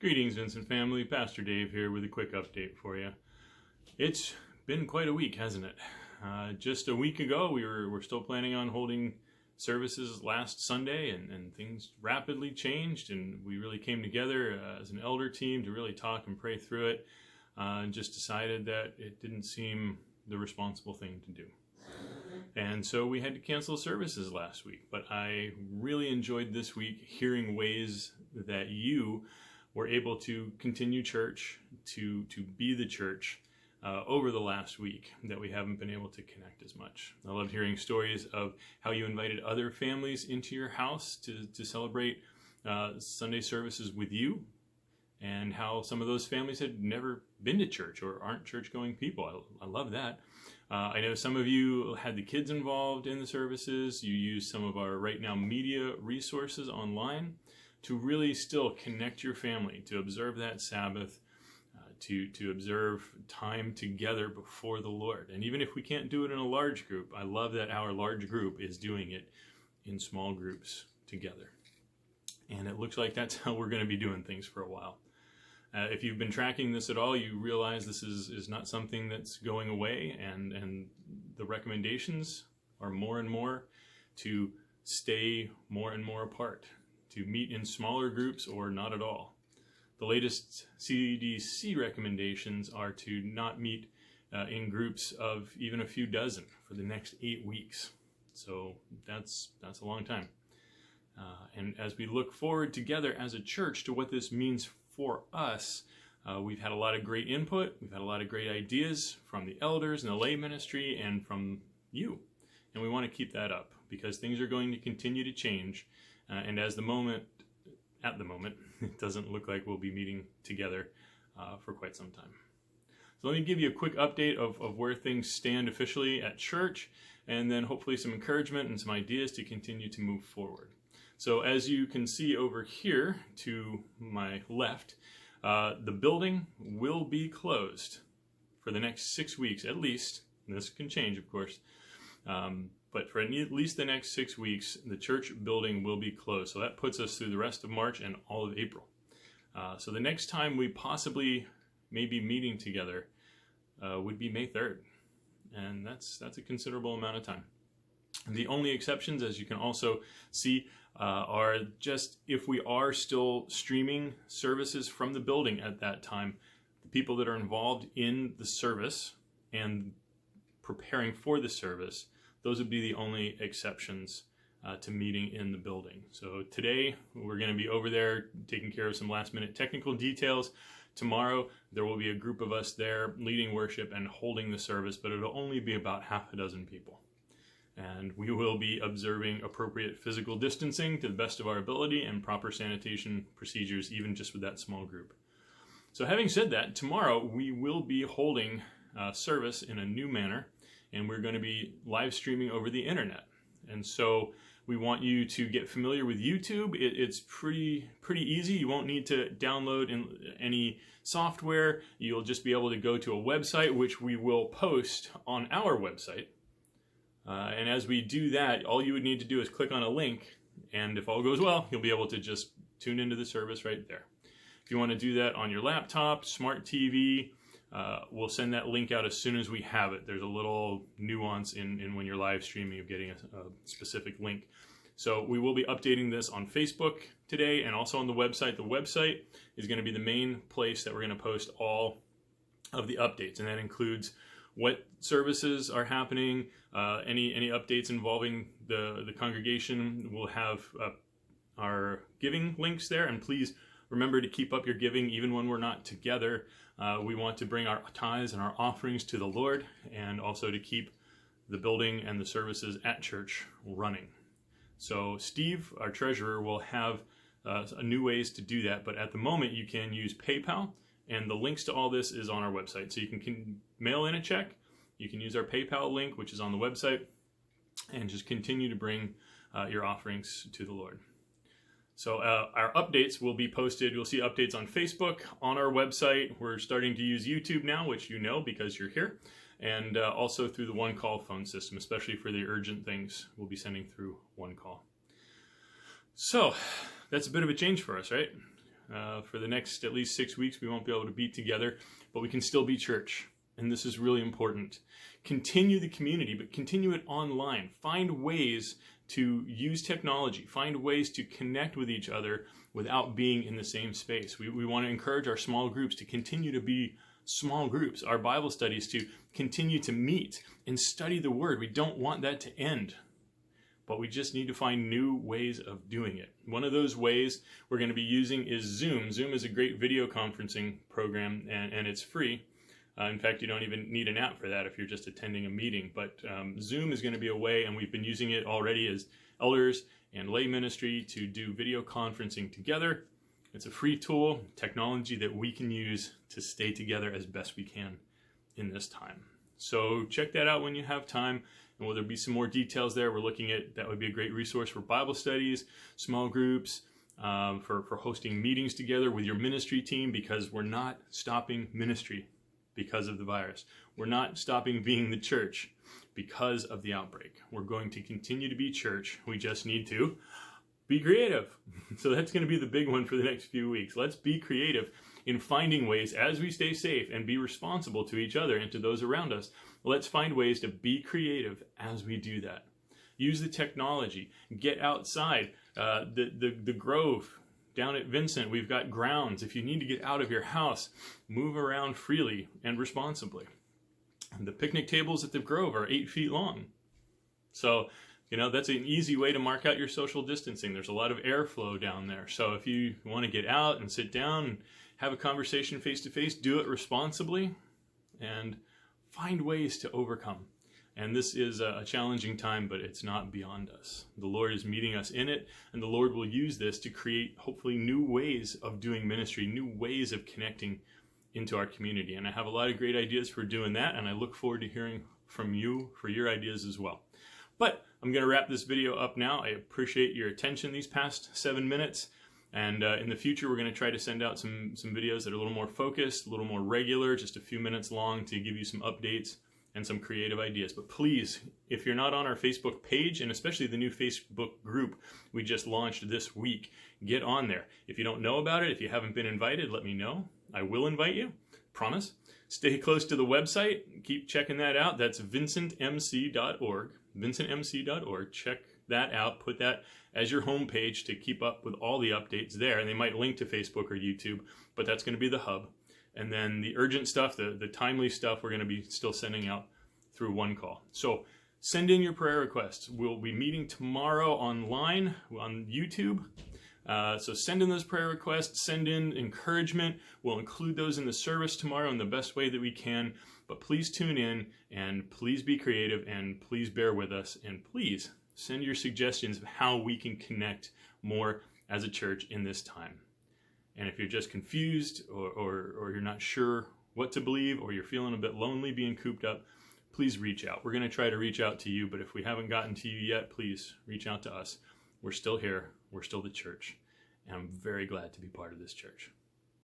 Greetings, Vincent family. Pastor Dave here with a quick update for you. It's been quite a week, hasn't it? Just a week ago, we're still planning on holding services last Sunday, and things rapidly changed, and we really came together as an elder team to really talk and pray through it, and just decided that it didn't seem the responsible thing to do. And so we had to cancel services last week, but I really enjoyed this week hearing ways that you were able to continue church, to be the church over the last week that we haven't been able to connect as much. I loved hearing stories of how you invited other families into your house to celebrate Sunday services with you, and how some of those families had never been to church or aren't church-going people. I love that. I know some of you had the kids involved in the services. You used some of our Right Now media resources online to really still connect your family, to observe that Sabbath, to observe time together before the Lord. And even if we can't do it in a large group, I love that our large group is doing it in small groups together. And it looks like that's how we're going to be doing things for a while. If you've been tracking this at all, you realize this is not something that's going away, and the recommendations are more and more to stay more and more apart, to meet in smaller groups or not at all. The latest CDC recommendations are to not meet in groups of even a few dozen for the next 8 weeks. So that's a long time. And as we look forward together as a church to what this means for us, we've had a lot of great input. We've had a lot of great ideas from the elders and the lay ministry and from you. And we want to keep that up because things are going to continue to change. And at the moment, it doesn't look like we'll be meeting together for quite some time. So let me give you a quick update of where things stand officially at church, and then hopefully some encouragement and some ideas to continue to move forward. So as you can see over here to my left, the building will be closed for the next 6 weeks at least. And this can change, of course. But for at least the next 6 weeks, the church building will be closed. So that puts us through the rest of March and all of April. So the next time we possibly may be meeting together would be May 3rd. And that's a considerable amount of time. The only exceptions, as you can also see, are just if we are still streaming services from the building at that time, the people that are involved in the service and preparing for the service, those would be the only exceptions to meeting in the building. So today we're going to be over there taking care of some last minute technical details. Tomorrow there will be a group of us there leading worship and holding the service, but it'll only be about half a dozen people. And we will be observing appropriate physical distancing to the best of our ability and proper sanitation procedures, even just with that small group. So having said that, tomorrow we will be holding service in a new manner, and we're going to be live streaming over the internet. And so we want you to get familiar with YouTube. It's pretty easy. You won't need to download any software. You'll just be able to go to a website, which we will post on our website. And as we do that, all you would need to do is click on a link, and if all goes well, you'll be able to just tune into the service right there. If you want to do that on your laptop, smart TV, we'll send that link out as soon as we have it. There's a little nuance in when you're live streaming of getting a specific link. So we will be updating this on Facebook today and also on the website. The website is going to be the main place that we're going to post all of the updates, and that includes what services are happening, any updates involving the congregation. We'll have our giving links there, and please remember to keep up your giving even when we're not together. We want to bring our tithes and our offerings to the Lord, and also to keep the building and the services at church running. So Steve, our treasurer, will have new ways to do that, but at the moment you can use PayPal, and the links to all this is on our website. So you can mail in a check, you can use our PayPal link, which is on the website, and just continue to bring your offerings to the Lord. So our updates will be posted. You'll see updates on Facebook, on our website. We're starting to use YouTube now, which you know because you're here, and also through the One Call phone system, especially for the urgent things. We'll be sending through One Call. So that's a bit of a change for us, right? For the next at least 6 weeks, we won't be able to be together, but we can still be church. And this is really important. Continue the community, but continue it online. Find ways to use technology. Find ways to connect with each other without being in the same space. We want to encourage our small groups to continue to be small groups, our Bible studies to continue to meet and study the Word. We don't want that to end, but we just need to find new ways of doing it. One of those ways we're going to be using is Zoom. Zoom is a great video conferencing program, and it's free. In fact, you don't even need an app for that if you're just attending a meeting. But Zoom is going to be a way, and we've been using it already as elders and lay ministry to do video conferencing together. It's a free tool, technology that we can use to stay together as best we can in this time. So check that out when you have time. And will there be some more details there? We're looking at, that would be a great resource for Bible studies, small groups, for hosting meetings together with your ministry team, because we're not stopping ministry because of the virus. We're not stopping being the church because of the outbreak. We're going to continue to be church. We just need to be creative. So that's going to be the big one for the next few weeks. Let's be creative in finding ways, as we stay safe and be responsible to each other and to those around us. Let's find ways to be creative as we do that. Use the technology. Get outside. The Grove down at Vincent, we've got grounds. If you need to get out of your house, move around freely and responsibly. The picnic tables at the Grove are 8 feet long. So, that's an easy way to mark out your social distancing. There's a lot of airflow down there. So if you want to get out and sit down and have a conversation face to face, do it responsibly and find ways to overcome. And this is a challenging time, but it's not beyond us. The Lord is meeting us in it, and the Lord will use this to create, hopefully, new ways of doing ministry, new ways of connecting into our community. And I have a lot of great ideas for doing that, and I look forward to hearing from you for your ideas as well. But I'm going to wrap this video up now. I appreciate your attention these past 7 minutes. And in the future, we're going to try to send out some videos that are a little more focused, a little more regular, just a few minutes long to give you some updates and some creative ideas. But please, if you're not on our Facebook page, and especially the new Facebook group we just launched this week, get on there. If you don't know about it, if you haven't been invited, let me know. I will invite you, promise. Stay close to the website. Keep checking that out. That's vincentmc.org. vincentmc.org. Check that out. Put that as your homepage to keep up with all the updates there. And they might link to Facebook or YouTube, but that's going to be the hub. And then the urgent stuff, the timely stuff, we're going to be still sending out through One Call. So send in your prayer requests. We'll be meeting tomorrow online on YouTube. So send in those prayer requests, send in encouragement. We'll include those in the service tomorrow in the best way that we can. But please tune in, and please be creative, and please bear with us, and please send your suggestions of how we can connect more as a church in this time. And if you're just confused or you're not sure what to believe, or you're feeling a bit lonely being cooped up, please reach out. We're going to try to reach out to you, but if we haven't gotten to you yet, please reach out to us. We're still here. We're still the church. And I'm very glad to be part of this church.